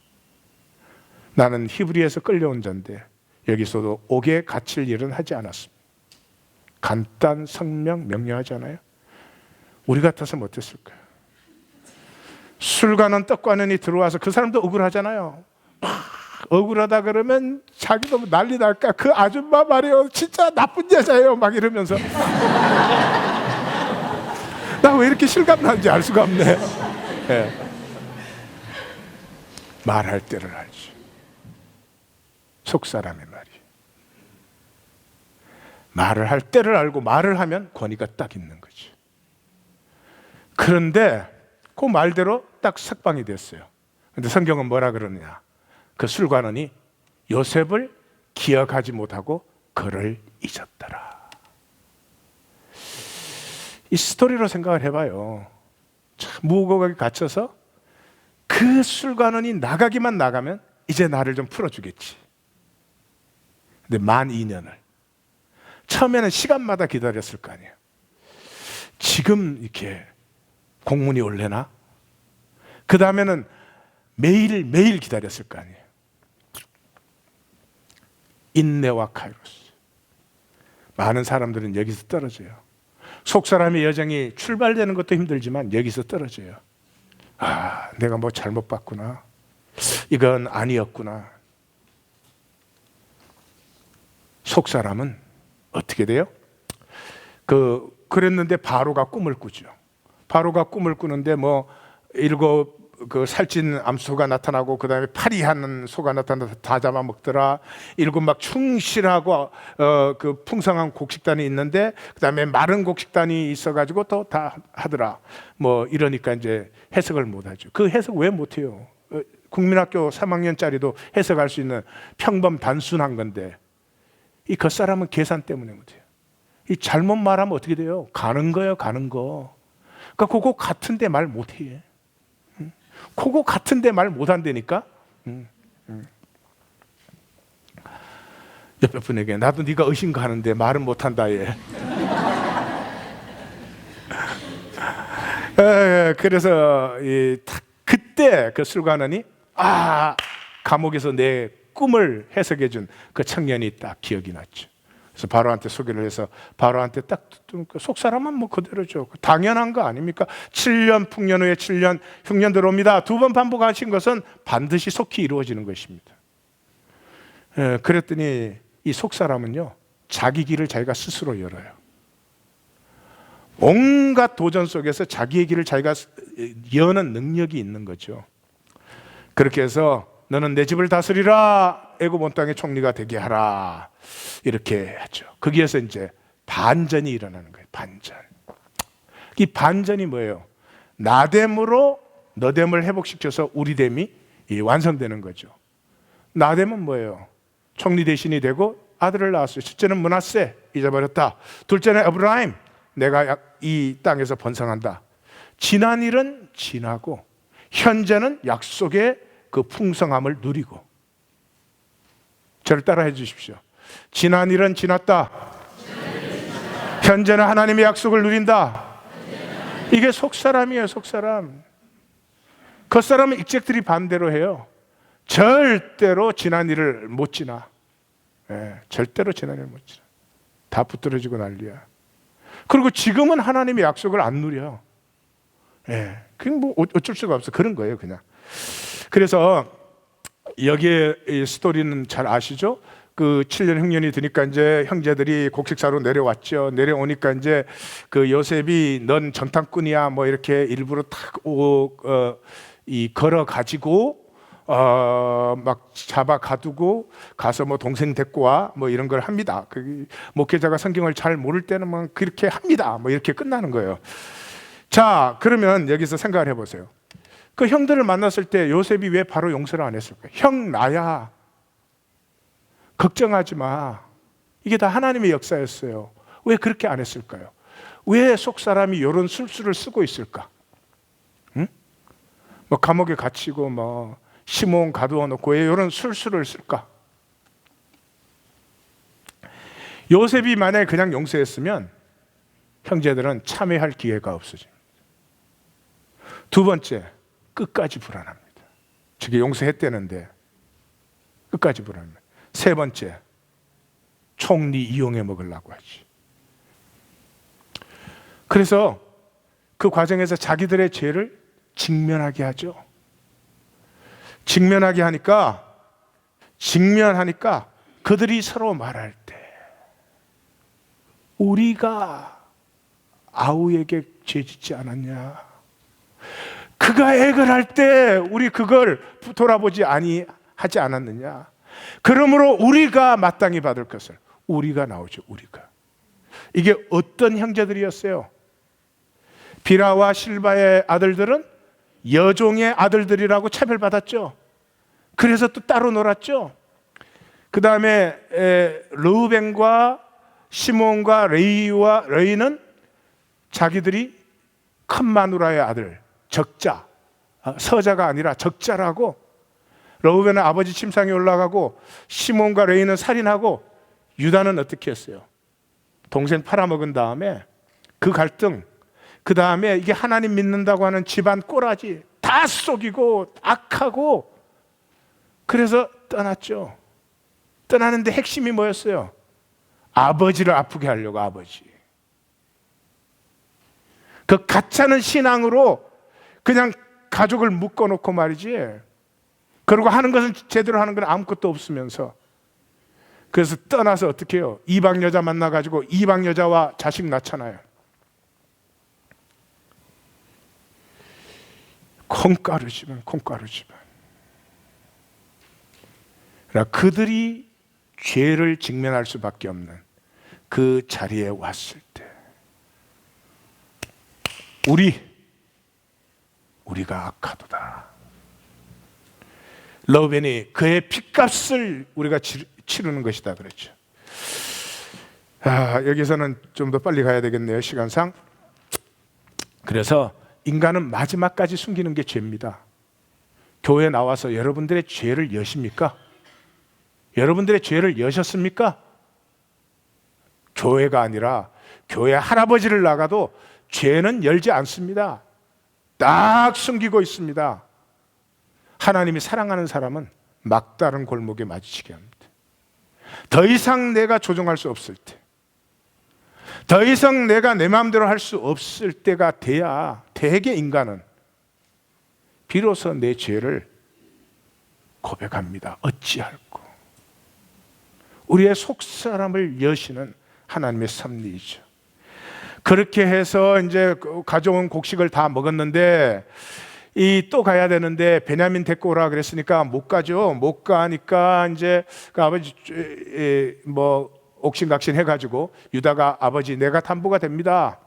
나는 히브리에서 끌려온 자인데 여기서도 옥에 갇힐 일은 하지 않았습니다. 간단 성명 명료하잖아요. 우리 같아서는 어땠을까요? 술관은 떡관원이 들어와서 그 사람도 억울하잖아요. 억울하다 그러면 자기도 난리 날까? 그 아줌마 말이에요 진짜 나쁜 여자예요 막 이러면서 나 왜 이렇게 실감나는지 알 수가 없네. 네. 말할 때를 알지. 속사람의 말이. 말을 할 때를 알고 말을 하면 권위가 딱 있는 거지. 그런데 그 말대로 딱 석방이 됐어요. 근데 성경은 뭐라 그러느냐? 그 술관원이 요셉을 기억하지 못하고 그를 잊었더라. 이 스토리로 생각을 해봐요. 참 무고하게 갇혀서 그 술관원이 나가기만 나가면 이제 나를 좀 풀어주겠지. 근데 만 2년을 처음에는 시간마다 기다렸을 거 아니에요. 지금 이렇게 공문이 올래나? 그 다음에는 매일 기다렸을 거 아니에요. 인내와 카이로스. 많은 사람들은 여기서 떨어져요. 속사람의 여정이 출발되는 것도 힘들지만 여기서 떨어져요. 내가 뭐 잘못 봤구나. 이건 아니었구나. 속사람은 어떻게 돼요? 그랬는데 바로가 꿈을 꾸죠. 바로가 꿈을 꾸는데 뭐 7 살찐 암소가 나타나고 그 다음에 파리하는 소가 나타나서 다 잡아먹더라. 7 막 충실하고 그 풍성한 곡식단이 있는데 그 다음에 마른 곡식단이 있어가지고 또 다 하더라. 뭐 이러니까 이제 해석을 못하죠. 그 해석 왜 못해요? 국민학교 3학년짜리도 해석할 수 있는 평범 단순한 건데 이 겉사람은 계산 때문에 못해요. 이 잘못 말하면 어떻게 돼요? 가는 거예요, 가는 거. 그러니까 그거 같은데 말 못해. 그거 같은데 말 못한다니까. 옆에 분에게 나도 네가 의심가는데 말은 못한다 얘. 그래서 그때 그 술관원이 감옥에서 내 꿈을 해석해 준 그 청년이 딱 기억이 났죠. 그래서 바로한테 소개를 해서 바로한테 딱 속사람은 뭐 그대로죠. 당연한 거 아닙니까? 7년 풍년 후에 7년 흉년 들어옵니다. 2번 반복하신 것은 반드시 속히 이루어지는 것입니다. 그랬더니 이 속사람은요 자기 길을 자기가 스스로 열어요. 온갖 도전 속에서 자기의 길을 자기가 여는 능력이 있는 거죠. 그렇게 해서 너는 내 집을 다스리라. 애굽 온 땅의 총리가 되게 하라. 이렇게 하죠. 거기에서 이제 반전이 일어나는 거예요. 반전. 이 반전이 뭐예요? 나됨으로 너됨을 회복시켜서 우리됨이 완성되는 거죠. 나됨은 뭐예요? 총리 대신이 되고 아들을 낳았어요. 첫째는 므낫세, 잊어버렸다. 둘째는 에브라임, 내가 이 땅에서 번성한다. 지난 일은 지나고 현재는 약속의 그 풍성함을 누리고. 저를 따라해 주십시오. 지난 일은 지났다. 현재는 하나님의 약속을 누린다. 이게 속사람이에요, 속사람. 겉사람은 익적들이 반대로 해요. 절대로 지난 일을 못 지나. 절대로 지난 일을 못 지나. 다 붙들어지고 난리야. 그리고 지금은 하나님의 약속을 안 누려. 그게 뭐 어쩔 수가 없어. 그런 거예요, 그냥. 그래서 여기에 이 스토리는 잘 아시죠? 그 7년 흉년이 드니까 이제 형제들이 곡식사로 내려왔죠. 내려오니까 이제 그 요셉이 넌 정탐꾼이야 뭐 이렇게 일부러 걸어 가지고 막 잡아 가두고 가서 뭐 동생 데리고 와 뭐 이런 걸 합니다. 그 목회자가 성경을 잘 모를 때는 뭐 그렇게 합니다. 뭐 이렇게 끝나는 거예요. 자, 그러면 여기서 생각을 해보세요. 그 형들을 만났을 때 요셉이 왜 바로 용서를 안 했을까요? 형 나야. 걱정하지 마. 이게 다 하나님의 역사였어요. 왜 그렇게 안 했을까요? 왜 속사람이 이런 술수를 쓰고 있을까? 응? 뭐 감옥에 갇히고 뭐 시몬 가두어 놓고 왜 이런 술수를 쓸까? 요셉이 만약에 그냥 용서했으면 형제들은 참회할 기회가 없어집니다. 두 번째, 끝까지 불안합니다. 저게 용서했다는데 끝까지 불안합니다. 세 번째, 총리 이용해 먹으려고 하지. 그래서 그 과정에서 자기들의 죄를 직면하게 하죠. 직면하게 하니까 그들이 서로 말할 때 우리가 아우에게 죄 짓지 않았냐? 그가 액을 할 때 우리 그걸 돌아보지 하지 않았느냐? 그러므로 우리가 마땅히 받을 것을 우리가 나오죠. 우리가. 이게 어떤 형제들이었어요? 비라와 실바의 아들들은 여종의 아들들이라고 차별받았죠. 그래서 또 따로 놀았죠. 그 다음에 르우벤과 시몬과 레이는 자기들이 큰 마누라의 아들 적자, 서자가 아니라 적자라고. 르우벤은 아버지 침상에 올라가고 시몬과 레이는 살인하고 유다는 어떻게 했어요? 동생 팔아먹은 다음에 그 갈등, 그 다음에 이게 하나님 믿는다고 하는 집안 꼬라지 다 속이고 악하고 그래서 떠났죠. 떠나는데 핵심이 뭐였어요? 아버지를 아프게 하려고. 아버지. 그 가짜는 신앙으로 그냥 가족을 묶어놓고 말이지. 그리고 하는 것은 제대로 하는 건 아무것도 없으면서. 그래서 떠나서 어떻게 해요? 이방 여자 만나가지고 이방 여자와 자식 낳잖아요. 콩가루 집안. 그러나 그들이 죄를 직면할 수밖에 없는 그 자리에 왔을 때 우리가 악하도다. 르우벤이 그의 핏값을 우리가 치르는 것이다 그랬죠. 여기서는 좀 더 빨리 가야 되겠네요, 시간상. 그래서 인간은 마지막까지 숨기는 게 죄입니다. 교회에 나와서 여러분들의 죄를 여십니까? 여러분들의 죄를 여셨습니까? 교회가 아니라 교회 할아버지를 나가도 죄는 열지 않습니다. 딱 숨기고 있습니다. 하나님이 사랑하는 사람은 막다른 골목에 마주치게 합니다. 더 이상 내가 조정할 수 없을 때, 더 이상 내가 내 마음대로 할 수 없을 때가 돼야 대개 인간은 비로소 내 죄를 고백합니다. 어찌할꼬. 우리의 속사람을 여시는 하나님의 섭리이죠. 그렇게 해서 이제 가져온 곡식을 다 먹었는데 또 가야 되는데 베냐민 데리고 오라 그랬으니까 못 가죠. 못 가니까 이제 그 아버지 뭐 옥신각신 해가지고 유다가 아버지 내가 담보가 됩니다.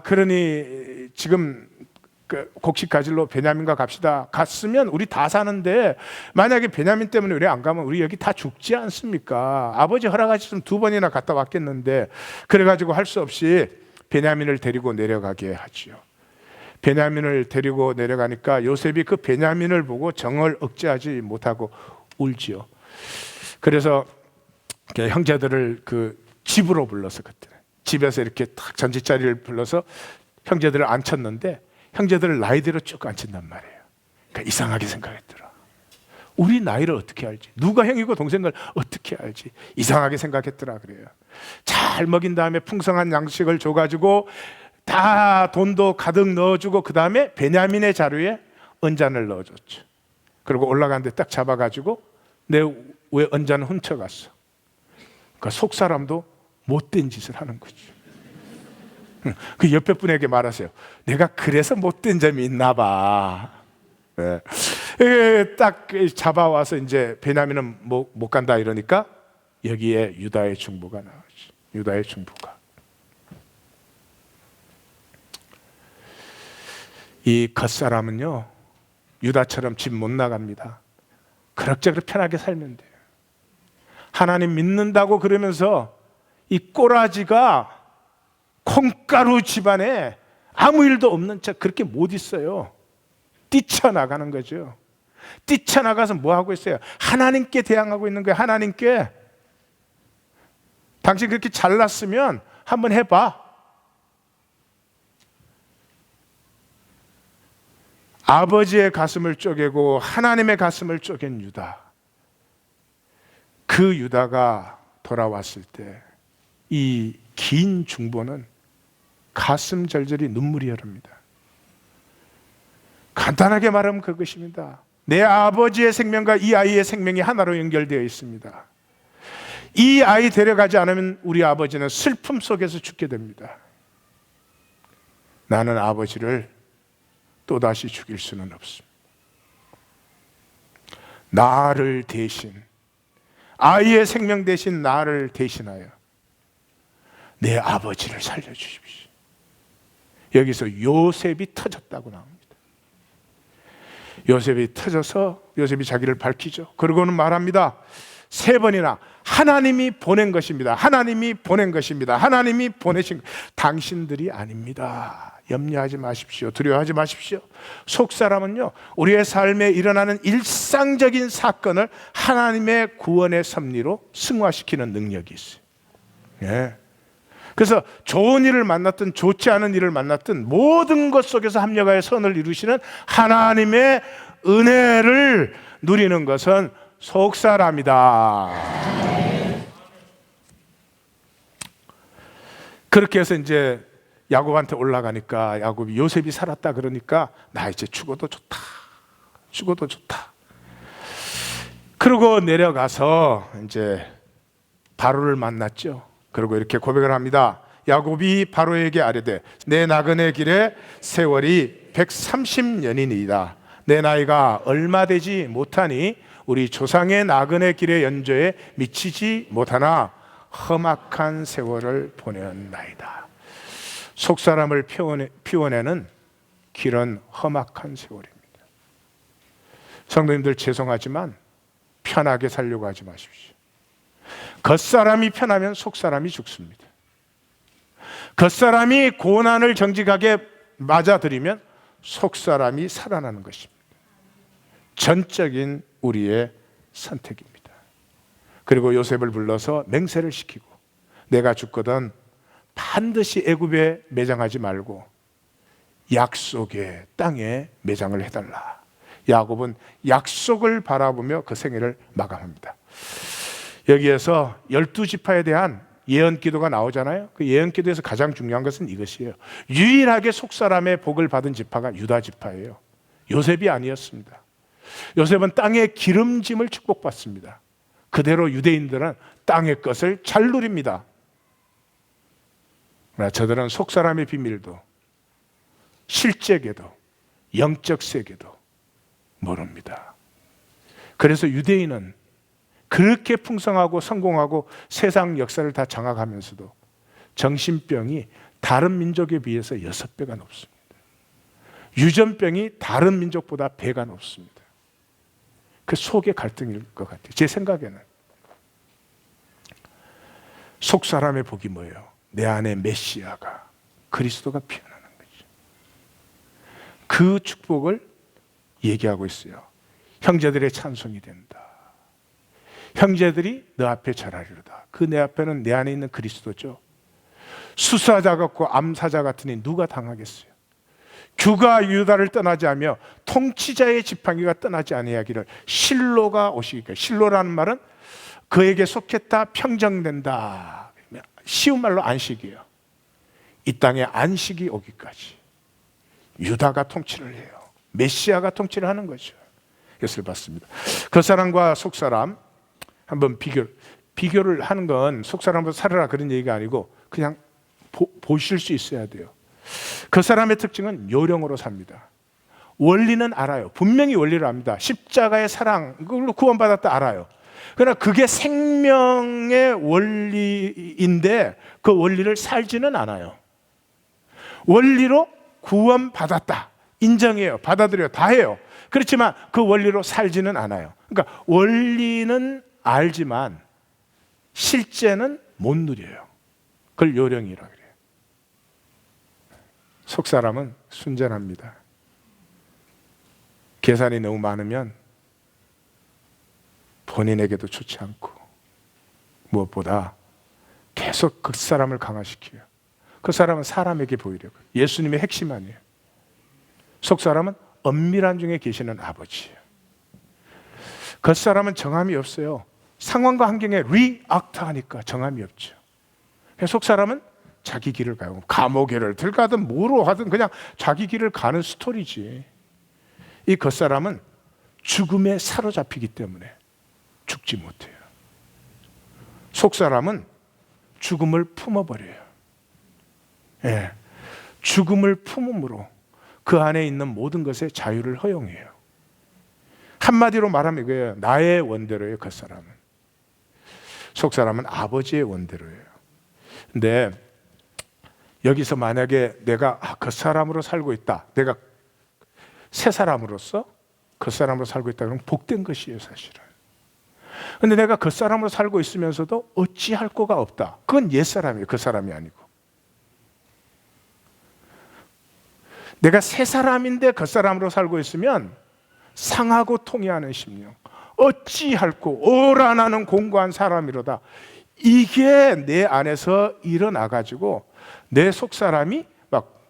그러니 지금 그 곡식 가지러 베냐민과 갑시다. 갔으면 우리 다 사는데 만약에 베냐민 때문에 우리 안 가면 우리 여기 다 죽지 않습니까? 아버지 허락하셨으면 2번이나 갔다 왔겠는데 그래가지고 할 수 없이 베냐민을 데리고 내려가게 하지요. 베냐민을 데리고 내려가니까 요셉이 그 베냐민을 보고 정을 억제하지 못하고 울지요. 그래서 형제들을 그 집으로 불러서, 그때 집에서 이렇게 딱 전집자리를 불러서 형제들을 앉혔는데 형제들을 나이대로 쭉 앉힌단 말이에요. 그러니까 이상하게 생각했더라. 우리 나이를 어떻게 알지? 누가 형이고 동생을 어떻게 알지? 이상하게 생각했더라 그래요. 잘 먹인 다음에 풍성한 양식을 줘가지고 다 돈도 가득 넣어주고 그 다음에 베냐민의 자루에 은잔을 넣어줬죠. 그리고 올라가는데 딱 잡아가지고 내 왜 은잔을 훔쳐갔어. 그러니까 속 사람도 못된 짓을 하는 거죠. 그 옆에 분에게 말하세요. 내가 그래서 못된 점이 있나 봐. 네. 딱 잡아와서 이제 베냐민은 못 간다 이러니까 여기에 유다의 중보가 나오죠. 유다의 중보가. 이 겉사람은요, 유다처럼 집 못 나갑니다. 그럭저럭 편하게 살면 돼요. 하나님 믿는다고 그러면서 이 꼬라지가 콩가루 집안에 아무 일도 없는 척 그렇게 못 있어요. 뛰쳐나가는 거죠. 뛰쳐나가서 뭐 하고 있어요? 하나님께 대항하고 있는 거예요. 하나님께. 당신 그렇게 잘났으면 한번 해봐. 아버지의 가슴을 쪼개고 하나님의 가슴을 쪼갠 유다. 그 유다가 돌아왔을 때 이 긴 중보는 가슴 절절히 눈물이 흐릅니다. 간단하게 말하면 그것입니다. 내 아버지의 생명과 이 아이의 생명이 하나로 연결되어 있습니다. 이 아이 데려가지 않으면 우리 아버지는 슬픔 속에서 죽게 됩니다. 나는 아버지를 또다시 죽일 수는 없습니다. 나를 대신, 아이의 생명 대신 나를 대신하여 내 아버지를 살려주십시오. 여기서 요셉이 터졌다고 나옵니다. 요셉이 터져서 요셉이 자기를 밝히죠. 그러고는 말합니다. 3번이나 하나님이 보낸 것입니다. 하나님이 보낸 것입니다. 하나님이 보내신 당신들이 아닙니다. 염려하지 마십시오. 두려워하지 마십시오. 속 사람은요, 우리의 삶에 일어나는 일상적인 사건을 하나님의 구원의 섭리로 승화시키는 능력이 있어요. 예. 그래서 좋은 일을 만났든 좋지 않은 일을 만났든 모든 것 속에서 합력하여 선을 이루시는 하나님의 은혜를 누리는 것은 속사람이다. 그렇게 해서 이제 야곱한테 올라가니까 야곱이 요셉이 살았다 그러니까 나 이제 죽어도 좋다. 죽어도 좋다. 그러고 내려가서 이제 바로를 만났죠. 그리고 이렇게 고백을 합니다. 야곱이 바로에게 아뢰되 내 나그네 길의 세월이 130년이니이다. 내 나이가 얼마 되지 못하니 우리 조상의 나그네 길의 연조에 미치지 못하나 험악한 세월을 보내었나이다. 속사람을 피워내는 길은 험악한 세월입니다. 성도님들 죄송하지만 편하게 살려고 하지 마십시오. 겉사람이 편하면 속사람이 죽습니다. 겉사람이 고난을 정직하게 맞아들이면 속사람이 살아나는 것입니다. 전적인 우리의 선택입니다. 그리고 요셉을 불러서 맹세를 시키고 내가 죽거든 반드시 애굽에 매장하지 말고 약속의 땅에 매장을 해달라. 야곱은 약속을 바라보며 그 생애를 마감합니다. 여기에서 12지파에 대한 예언기도가 나오잖아요. 그 예언기도에서 가장 중요한 것은 이것이에요. 유일하게 속사람의 복을 받은 지파가 유다지파예요. 요셉이 아니었습니다. 요셉은 땅의 기름짐을 축복받습니다. 그대로 유대인들은 땅의 것을 잘 누립니다. 그러나 저들은 속사람의 비밀도 실제계도 영적 세계도 모릅니다. 그래서 유대인은 그렇게 풍성하고 성공하고 세상 역사를 다 장악하면서도 정신병이 다른 민족에 비해서 6배가 높습니다. 유전병이 다른 민족보다 배가 높습니다. 그 속의 갈등일 것 같아요. 제 생각에는 속 사람의 복이 뭐예요? 내 안에 메시아가 그리스도가 피어나는 거죠. 그 축복을 얘기하고 있어요. 형제들의 찬송이 된다. 형제들이 너 앞에 절하리로다. 그 내 앞에는 내 안에 있는 그리스도죠. 수사자 같고 암사자 같으니 누가 당하겠어요? 규가 유다를 떠나지 않으며 통치자의 지팡이가 떠나지 아니하기를 실로가 오시기까지. 실로라는 말은 그에게 속했다, 평정된다. 쉬운 말로 안식이에요. 이 땅에 안식이 오기까지 유다가 통치를 해요. 메시아가 통치를 하는 거죠. 이것을 봤습니다. 겉사람과 속사람 한번 비교를 하는 건 속사람보다 살아라 그런 얘기가 아니고 그냥 보실 수 있어야 돼요. 그 사람의 특징은 요령으로 삽니다. 원리는 알아요. 분명히 원리를 압니다. 십자가의 사랑, 그걸로 구원받았다 알아요. 그러나 그게 생명의 원리인데 그 원리를 살지는 않아요. 원리로 구원받았다 인정해요. 받아들여요. 다 해요. 그렇지만 그 원리로 살지는 않아요. 그러니까 원리는 알지만 실제는 못 누려요. 그걸 요령이라 그래요. 속사람은 순전합니다. 계산이 너무 많으면 본인에게도 좋지 않고 무엇보다 계속 그 사람을 강화시켜요. 그 사람은 사람에게 보이려고. 예수님의 핵심 아니에요. 속사람은 엄밀한 중에 계시는 아버지예요. 그 사람은 정함이 없어요. 상황과 환경에 리액트하니까 정함이 없죠. 속사람은 자기 길을 가요. 감옥에를 들어가든 뭐로 하든 그냥 자기 길을 가는 스토리지. 이 겉사람은 죽음에 사로잡히기 때문에 죽지 못해요. 속사람은 죽음을 품어버려요. 예, 죽음을 품음으로 그 안에 있는 모든 것에 자유를 허용해요. 한마디로 말하면 이거예요. 나의 원대로예요. 겉사람은. 속사람은 아버지의 원대로예요. 근데 여기서 만약에 내가 겉사람으로 살고 있다, 내가 새 사람으로서 겉사람으로 살고 있다 그러면 복된 것이에요. 사실은. 근데 내가 겉사람으로 살고 있으면서도 어찌할 거가 없다, 그건 옛사람이에요. 겉사람이 아니고. 내가 새 사람인데 겉사람으로 살고 있으면 상하고 통해하는 심령, 어찌할 거 오라나는 공고한 사람이로다, 이게 내 안에서 일어나가지고 내 속사람이 막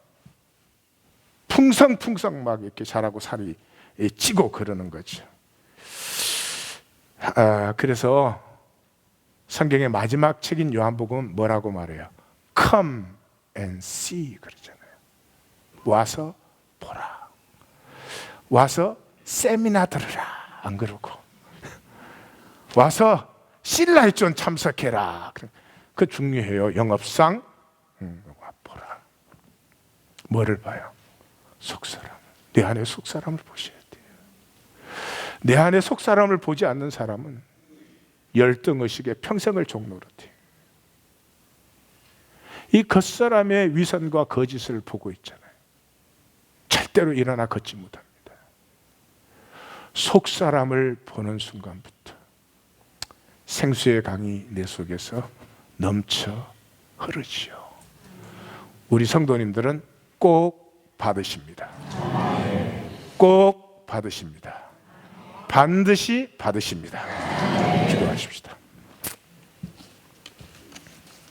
풍성풍성 막 이렇게 자라고 살이 찌고 그러는 거죠. 그래서 성경의 마지막 책인 요한복음은 뭐라고 말해요? Come and see 그러잖아요. 와서 보라, 와서 세미나 들으라, 안 그러고 와서 실라이존 참석해라. 그 중요해요. 영업상 와 보라. 뭐를 봐요? 속사람. 내 안에 속사람을 보셔야 돼요. 내 안에 속사람을 보지 않는 사람은 열등의식에 평생을 종노릇해요. 이 겉사람의 위선과 거짓을 보고 있잖아요. 절대로 일어나 걷지 못합니다. 속사람을 보는 순간부터 생수의 강이 내 속에서 넘쳐 흐르지요. 우리 성도님들은 꼭 받으십니다. 꼭 받으십니다. 반드시 받으십니다. 기도하십시다.